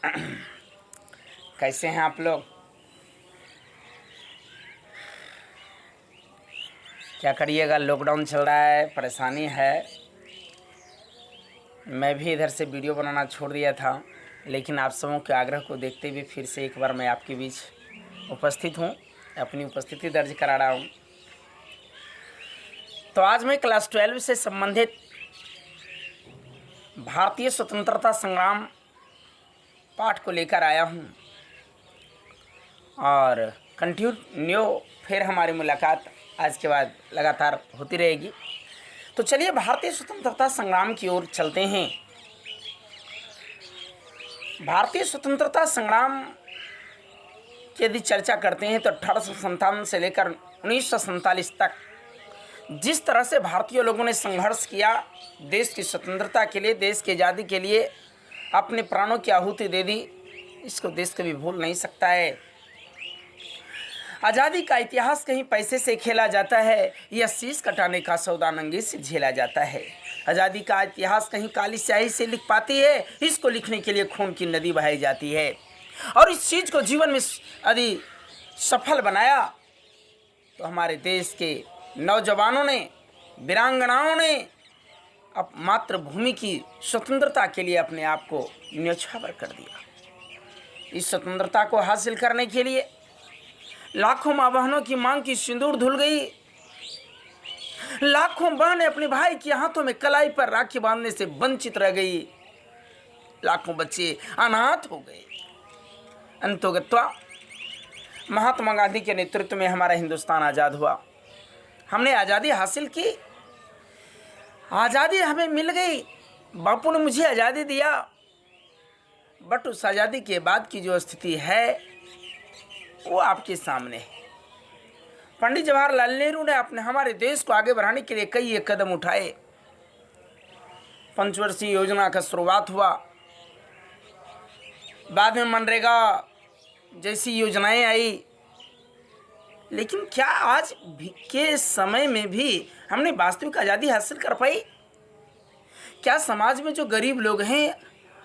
कैसे हैं आप लोग? क्या करिएगा, लॉकडाउन चल रहा है, परेशानी है। मैं भी इधर से वीडियो बनाना छोड़ दिया था, लेकिन आप सबों के आग्रह को देखते हुए फिर से एक बार मैं आपके बीच उपस्थित हूँ, अपनी उपस्थिति दर्ज करा रहा हूँ। तो आज मैं क्लास 12 से संबंधित भारतीय स्वतंत्रता संग्राम पाठ को लेकर आया हूँ और कंटिन्यू फिर हमारी मुलाकात आज के बाद लगातार होती रहेगी। तो चलिए भारतीय स्वतंत्रता संग्राम की ओर चलते हैं। भारतीय स्वतंत्रता संग्राम की यदि चर्चा करते हैं तो 1857 से लेकर 1947 तक जिस तरह से भारतीय लोगों ने संघर्ष किया, देश की स्वतंत्रता के लिए, देश की आज़ादी के लिए अपने प्राणों की आहुति दे दी, इसको देश कभी भूल नहीं सकता है। आज़ादी का इतिहास कहीं पैसे से खेला जाता है या शीश कटाने का सौदा नंगे से झेला जाता है। आज़ादी का इतिहास कहीं काली स्याही से लिख पाती है, इसको लिखने के लिए खून की नदी बहाई जाती है। और इस चीज़ को जीवन में यदि सफल बनाया तो हमारे देश के नौजवानों ने, वीरांगनाओं ने अब मातृभूमि की स्वतंत्रता के लिए अपने आप को न्यौछावर कर दिया। इस स्वतंत्रता को हासिल करने के लिए लाखों माँ बहनों की मांग की सिंदूर धुल गई। लाखों बहनें अपने भाई के हाथों में कलाई पर राखी बांधने से वंचित रह गई। लाखों बच्चे अनाथ हो गए। अंतोगत्वा महात्मा गांधी के नेतृत्व में हमारा हिंदुस्तान आज़ाद हुआ। हमने आज़ादी हासिल की, आज़ादी हमें मिल गई। बापू ने मुझे आज़ादी दिया, बट उस आज़ादी के बाद की जो स्थिति है वो आपके सामने है। पंडित जवाहरलाल नेहरू ने हमारे देश को आगे बढ़ाने के लिए कई एक कदम उठाए। पंचवर्षीय योजना का शुरुआत हुआ, बाद में मनरेगा जैसी योजनाएं आई। लेकिन क्या आज के समय में भी हमने वास्तविक आज़ादी हासिल कर पाई? क्या समाज में जो गरीब लोग हैं,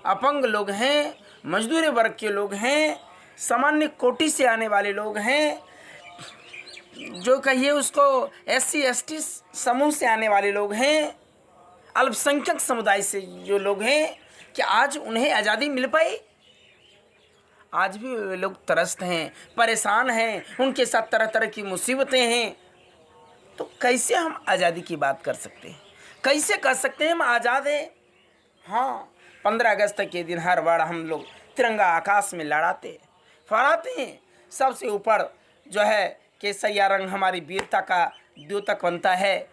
अपंग लोग हैं, मजदूर वर्ग के लोग हैं, सामान्य कोटि से आने वाले लोग हैं, जो कहिए उसको SC ST समूह से आने वाले लोग हैं, अल्पसंख्यक समुदाय से जो लोग हैं, क्या आज उन्हें आज़ादी मिल पाई? आज भी वे लोग त्रस्त हैं, परेशान हैं, उनके साथ तरह तरह की मुसीबतें हैं। तो कैसे हम आज़ादी की बात कर सकते हैं? कैसे कर सकते हैं हम आज़ाद हैं? हाँ, 15 अगस्त के दिन हर बार हम लोग तिरंगा आकाश में लहराते फहराते हैं। सबसे ऊपर जो है केसरिया रंग हमारी वीरता का द्योतक बनता है,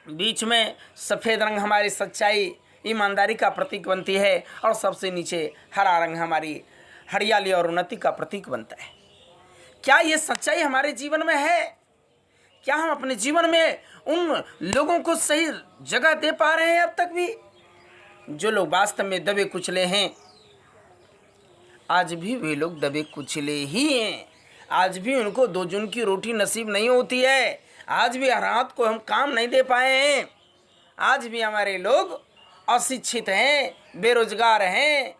बीच में सफ़ेद रंग हमारी सच्चाई, ईमानदारी का प्रतीक बनती है, और सबसे नीचे हरा रंग हमारी हरियाली और उन्नति का प्रतीक बनता है। क्या ये सच्चाई हमारे जीवन में है? क्या हम अपने जीवन में उन लोगों को सही जगह दे पा रहे हैं अब तक भी, जो लोग वास्तव में दबे कुचले हैं? आज भी वे लोग दबे कुचले ही हैं। आज भी उनको 2 जून की रोटी नसीब नहीं होती है। आज भी हर रात को हम काम नहीं दे पाए हैं। आज भी हमारे लोग अशिक्षित हैं, बेरोजगार हैं।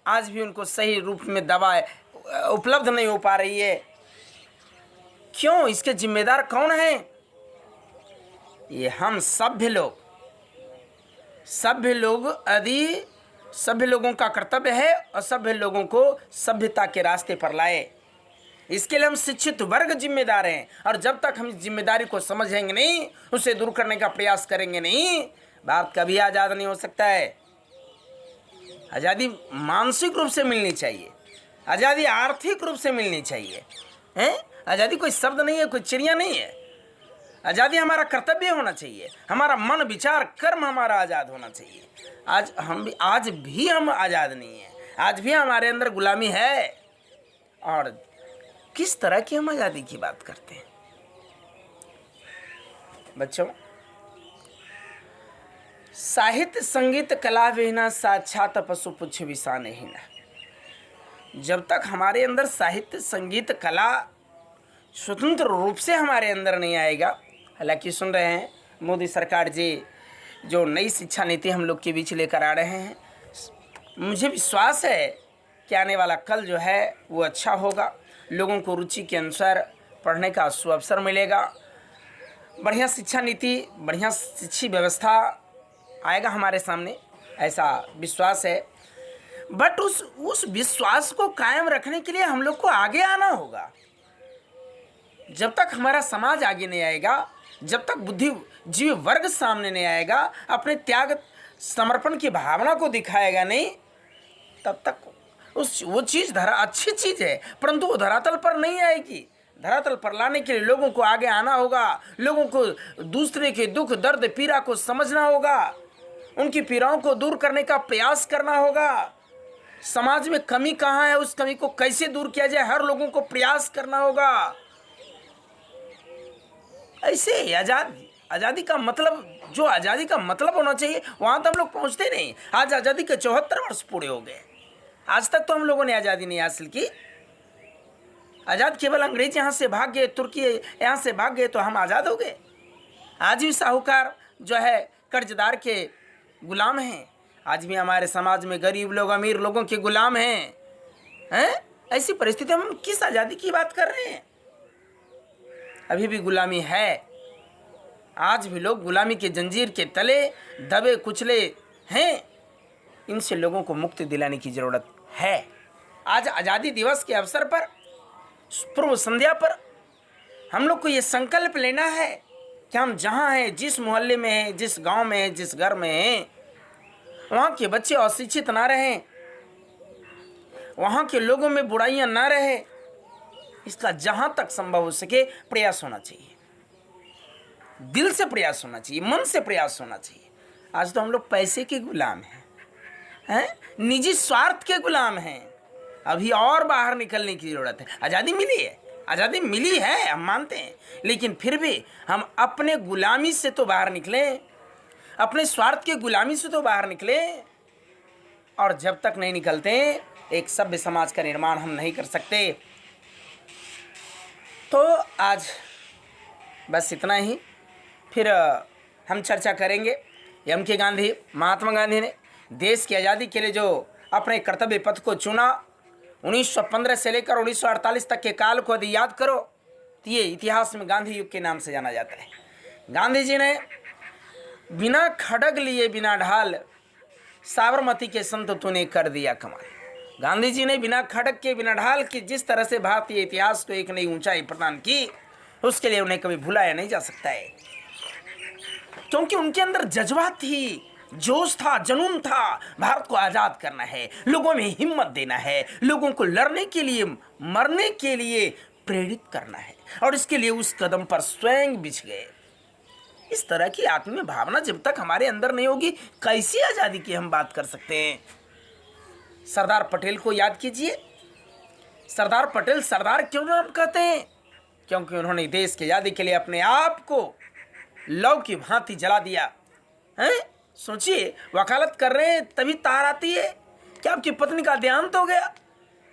आज भी उनको सही रूप में दवा उपलब्ध नहीं हो पा रही है। क्यों? इसके जिम्मेदार कौन हैं? ये हम सभ्य लोग यदि सभ्य लोगों का कर्तव्य है और सभ्य लोगों को सभ्यता के रास्ते पर लाए। इसके लिए हम शिक्षित वर्ग जिम्मेदार हैं, और जब तक हम इस जिम्मेदारी को समझेंगे नहीं, उसे दूर करने का प्रयास करेंगे नहीं, भारत कभी आज़ाद नहीं हो सकता है। आज़ादी मानसिक रूप से मिलनी चाहिए, आज़ादी आर्थिक रूप से मिलनी चाहिए। हैं? आज़ादी कोई शब्द नहीं है, कोई चिड़िया नहीं है। आज़ादी हमारा कर्तव्य होना चाहिए, हमारा मन विचार कर्म हमारा आज़ाद होना चाहिए। आज भी हम आज़ाद नहीं हैं, आज भी हमारे अंदर गुलामी है। और किस तरह की हम आज़ादी की बात करते हैं बच्चों? साहित्य संगीत कला विहीना साक्षात पशु पुच्छ विषान हीना। जब तक हमारे अंदर साहित्य संगीत कला स्वतंत्र रूप से हमारे अंदर नहीं आएगा। हालांकि सुन रहे हैं मोदी सरकार जी जो नई शिक्षा नीति हम लोग के बीच लेकर आ रहे हैं, मुझे विश्वास है कि आने वाला कल जो है वो अच्छा होगा। लोगों को रुचि के अनुसार पढ़ने का सुअवसर मिलेगा। बढ़िया शिक्षा नीति, बढ़िया शिक्षा व्यवस्था आएगा हमारे सामने, ऐसा विश्वास है। बट उस विश्वास को कायम रखने के लिए हम लोग को आगे आना होगा। जब तक हमारा समाज आगे नहीं आएगा, जब तक बुद्धिजीवी वर्ग सामने नहीं आएगा, अपने त्याग समर्पण की भावना को दिखाएगा नहीं, तब तक वो चीज़ अच्छी चीज़ है, परंतु वो धरातल पर नहीं आएगी। धरातल पर लाने के लिए लोगों को आगे आना होगा। लोगों को दूसरे के दुख दर्द पीड़ा को समझना होगा, उनकी पीड़ाओं को दूर करने का प्रयास करना होगा। समाज में कमी कहाँ है, उस कमी को कैसे दूर किया जाए, हर लोगों को प्रयास करना होगा। ऐसे आज़ादी का मतलब, जो आज़ादी का मतलब होना चाहिए, वहाँ तो हम लोग पहुँचते नहीं। आज आज़ादी के 74 वर्ष पूरे हो गए, आज तक तो हम लोगों ने आज़ादी नहीं हासिल की। आज़ाद केवल अंग्रेज यहाँ से भाग गए, तुर्की यहाँ से भाग गए तो हम आज़ाद हो गए। आज भी साहूकार जो है कर्जदार के गुलाम हैं। आज भी हमारे समाज में गरीब लोग अमीर लोगों के गुलाम हैं। ऐसी परिस्थिति में हम किस आज़ादी की बात कर रहे हैं? अभी भी गुलामी है। आज भी लोग गुलामी के जंजीर के तले दबे कुचले हैं। इनसे लोगों को मुक्ति दिलाने की ज़रूरत है। आज आज़ादी दिवस के अवसर पर, पूर्व संध्या पर, हम लोग को ये संकल्प लेना है कि हम जहाँ हैं, जिस मोहल्ले में हैं, जिस गांव में हैं, जिस घर में हैं, वहाँ के बच्चे अशिक्षित ना रहें, वहाँ के लोगों में बुराइयाँ ना रहे। इसका जहाँ तक संभव हो सके प्रयास होना चाहिए, दिल से प्रयास होना चाहिए, मन से प्रयास होना चाहिए। आज तो हम लोग पैसे के गुलाम हैं, निजी स्वार्थ के गुलाम हैं। अभी और बाहर निकलने की ज़रूरत है। आज़ादी मिली है, हम मानते हैं, लेकिन फिर भी हम अपने गुलामी से तो बाहर निकलें, अपने स्वार्थ के गुलामी से तो बाहर निकलें। और जब तक नहीं निकलते, एक सभ्य समाज का निर्माण हम नहीं कर सकते। तो आज बस इतना ही। फिर हम चर्चा करेंगे। एम.के. गांधी, महात्मा गांधी ने देश की आज़ादी के लिए जो अपने कर्तव्य पथ को चुना, 1915 से लेकर 1948 तक के काल को यदि याद करो तो ये इतिहास में गांधी युग के नाम से जाना जाता है। गांधी जी ने बिना खड़ग लिए बिना ढाल साबरमती के संत तूने कर दिया कमाल। गांधी जी ने बिना खड़ग के बिना ढाल के जिस तरह से भारतीय इतिहास को एक नई ऊंचाई प्रदान की, उसके लिए उन्हें कभी भुलाया नहीं जा सकता है। क्योंकि उनके अंदर जज्बा थी, जोश था, जुनून था। भारत को आज़ाद करना है, लोगों में हिम्मत देना है, लोगों को लड़ने के लिए, मरने के लिए प्रेरित करना है, और इसके लिए उस कदम पर स्वयं बिछ गए। इस तरह की आत्मीय भावना जब तक हमारे अंदर नहीं होगी, कैसी आज़ादी की हम बात कर सकते हैं? सरदार पटेल को याद कीजिए। सरदार पटेल सरदार क्यों नाम कहते हैं? क्योंकि उन्होंने देश की आज़ादी के लिए अपने आप को लौ की भांति जला दिया है। सोचिए, वकालत कर रहे हैं तभी तार आती है कि आपकी पत्नी का देहांत हो गया,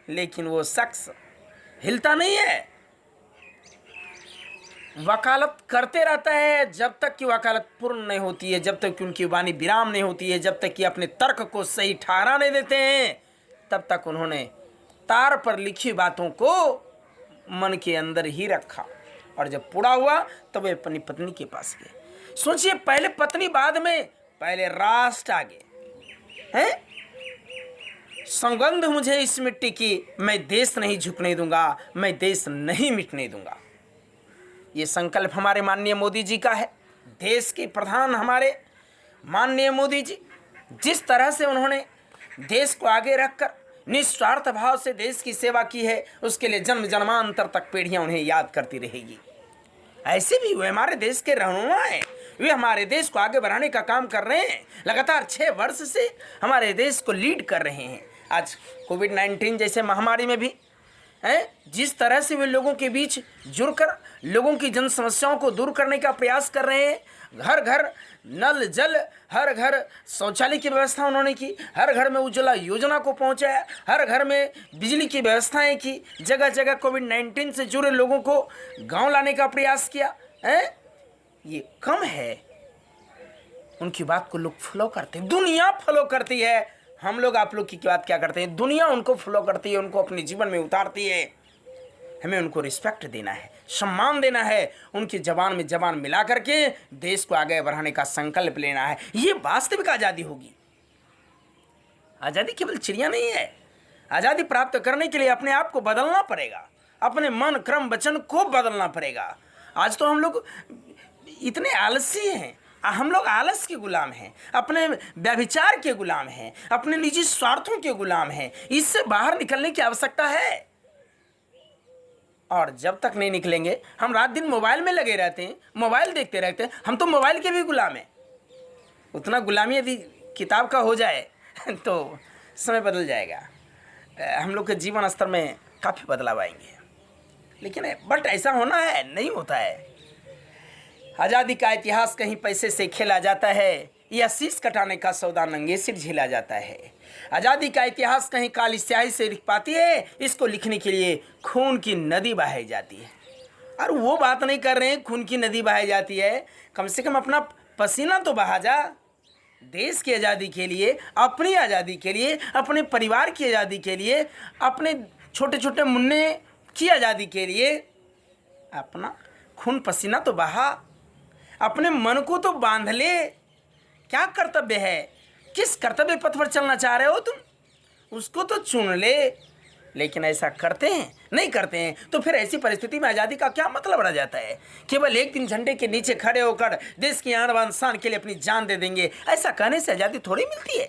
लेकिन वो शख्स हिलता नहीं है, वकालत करते रहता है जब तक कि वकालत पूर्ण नहीं होती है, जब तक कि उनकी वाणी विराम नहीं होती है, जब तक कि अपने तर्क को सही ठहरा नहीं देते हैं, तब तक उन्होंने तार पर लिखी बातों को मन के अंदर ही रखा। और जब पूरा हुआ तब वे अपनी पत्नी के पास गए। सोचिए, पहले पत्नी, बाद में पहले राष्ट्र आगे हैं। सौगंध मुझे इस मिट्टी की, मैं देश नहीं झुकने दूंगा, मैं देश नहीं मिटने दूंगा। ये संकल्प हमारे माननीय मोदी जी का है। देश के प्रधान हमारे माननीय मोदी जी, जिस तरह से उन्होंने देश को आगे रखकर निस्वार्थ भाव से देश की सेवा की है, उसके लिए जन्म जन्मांतर तक पीढ़ियां उन्हें याद करती रहेगी। ऐसे भी वे हमारे देश के रहनुमा हैं, वे हमारे देश को आगे बढ़ाने का काम कर रहे हैं। लगातार 6 वर्ष से हमारे देश को लीड कर रहे हैं। आज कोविड-19 जैसे महामारी में भी हैं, जिस तरह से वे लोगों के बीच जुड़कर लोगों की जन समस्याओं को दूर करने का प्रयास कर रहे हैं। घर घर नल जल, हर घर शौचालय की व्यवस्था उन्होंने की, हर घर में उज्ज्वला योजना को पहुंचाया, हर घर में बिजली की व्यवस्थाएं की, जगह जगह कोविड-19 से जुड़े लोगों को गांव लाने का प्रयास किया है। ये कम है? उनकी बात को लोग फॉलो करते हैं, दुनिया फॉलो करती है, हम लोग आप लोग की बात क्या करते हैं, दुनिया उनको फॉलो करती है, उनको अपने जीवन में उतारती है। हमें उनको रिस्पेक्ट देना है, सम्मान देना है, उनकी जबान में जबान मिला करके देश को आगे बढ़ाने का संकल्प लेना है। ये वास्तविक आज़ादी होगी। आज़ादी केवल चिड़िया नहीं है। आज़ादी प्राप्त करने के लिए अपने आप को बदलना पड़ेगा, अपने मन क्रम वचन को बदलना पड़ेगा। आज तो हम लोग इतने आलसी हैं, हम लोग आलस के गुलाम हैं, अपने व्यभिचार के गुलाम हैं, अपने निजी स्वार्थों के गुलाम हैं। इससे बाहर निकलने की आवश्यकता है। और जब तक नहीं निकलेंगे, हम रात दिन मोबाइल में लगे रहते हैं, मोबाइल देखते रहते हैं, हम तो मोबाइल के भी गुलाम हैं। उतना गुलामी यदि किताब का हो जाए तो समय बदल जाएगा, हम लोग के जीवन स्तर में काफ़ी बदलाव आएंगे। लेकिन बट ऐसा होना है, नहीं होता है। आज़ादी का इतिहास कहीं पैसे से खेला जाता है या शीश कटाने का सौदा नंगे सिर झेला जाता है। आज़ादी का इतिहास कहीं काली स्याही से लिख पाती है, इसको लिखने के लिए खून की नदी बहाई जाती है। और वो बात नहीं कर रहे हैं खून की नदी बहाई जाती है, कम से कम अपना पसीना तो बहा जा। देश की आज़ादी के लिए, अपनी आज़ादी के लिए, अपने परिवार की आज़ादी के लिए, अपने छोटे छोटे मुन्ने की आज़ादी के लिए अपना खून पसीना तो बहा, अपने मन को तो बांध ले। क्या कर्तव्य है, किस कर्तव्य पथ पर चलना चाह रहे हो तुम, उसको तो चुन ले। लेकिन ऐसा करते हैं, नहीं करते हैं, तो फिर ऐसी परिस्थिति में आज़ादी का क्या मतलब रह जाता है। केवल एक दिन झंडे के नीचे खड़े होकर देश की आन बान शान के लिए अपनी जान दे देंगे, ऐसा कहने से आज़ादी थोड़ी मिलती है।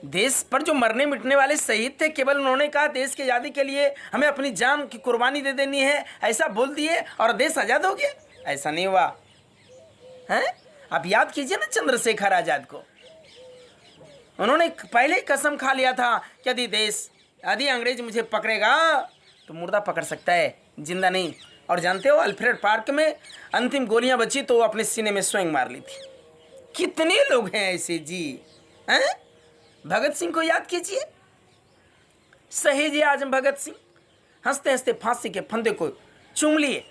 देश पर जो मरने मिटने वाले शहीद थे, केवल उन्होंने कहा देश की आज़ादी के लिए हमें अपनी जान की कुर्बानी दे देनी है, ऐसा बोल दिए और देश आज़ाद हो गया। ऐसा नहीं हुआ है। आप याद कीजिए ना चंद्रशेखर आज़ाद को, उन्होंने पहले ही कसम खा लिया था कि यदि अंग्रेज मुझे पकड़ेगा तो मुर्दा पकड़ सकता है, जिंदा नहीं। और जानते हो, अल्फ्रेड पार्क में अंतिम गोलियां बची तो वो अपने सीने में स्वयं मार ली थी। कितने लोग हैं ऐसे जी, हैं? भगत सिंह को याद कीजिए, शहीद आजम भगत सिंह हंसते हंसते फांसी के फंदे को चूम लिए।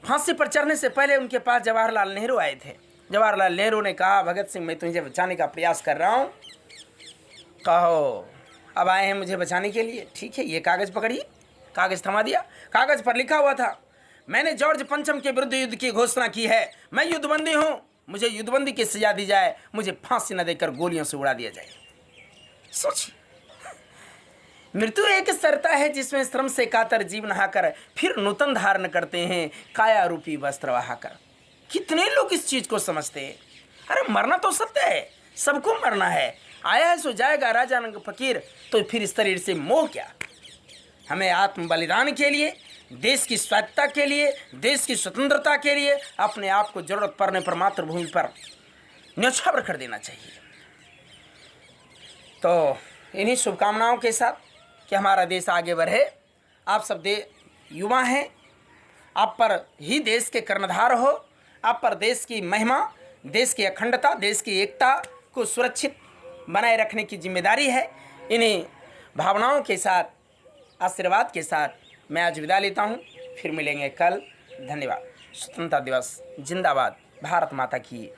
फांसी पर चढ़ने से पहले उनके पास जवाहरलाल नेहरू आए थे। जवाहरलाल नेहरू ने कहा, भगत सिंह मैं तुझे बचाने का प्रयास कर रहा हूँ। कहो, अब आए हैं मुझे बचाने के लिए, ठीक है, ये कागज़ पकड़िए। कागज़ थमा दिया। कागज़ पर लिखा हुआ था, मैंने जॉर्ज पंचम के विरुद्ध युद्ध की घोषणा की है, मैं युद्धबंदी हूँ, मुझे युद्धबंदी की सजा दी जाए, मुझे फांसी न देकर गोलियों से उड़ा दिया जाए। सोचिए, मृत्यु एक सरता है जिसमें श्रम से कातर जीव नहाकर फिर नूतन धारण करते हैं काया रूपी वस्त्र वहाकर। कितने लोग इस चीज को समझते हैं। अरे मरना तो सत्य है, सबको मरना है, आया है सो जाएगा राजा रंग फकीर, तो फिर इस शरीर से मोह क्या। हमें आत्म बलिदान के लिए, देश की स्वायत्तता के लिए, देश की स्वतंत्रता के लिए अपने आप को जरूरत पड़ने पर मातृभूमि पर न्यौछावर कर देना चाहिए। तो इन्हीं शुभकामनाओं के साथ कि हमारा देश आगे बढ़े, आप सब युवा हैं, आप पर ही देश के कर्णधार हो, आप पर देश की महिमा, देश की अखंडता, देश की एकता को सुरक्षित बनाए रखने की जिम्मेदारी है। इन्हीं भावनाओं के साथ, आशीर्वाद के साथ मैं आज विदा लेता हूँ। फिर मिलेंगे कल। धन्यवाद। स्वतंत्रता दिवस जिंदाबाद। भारत माता की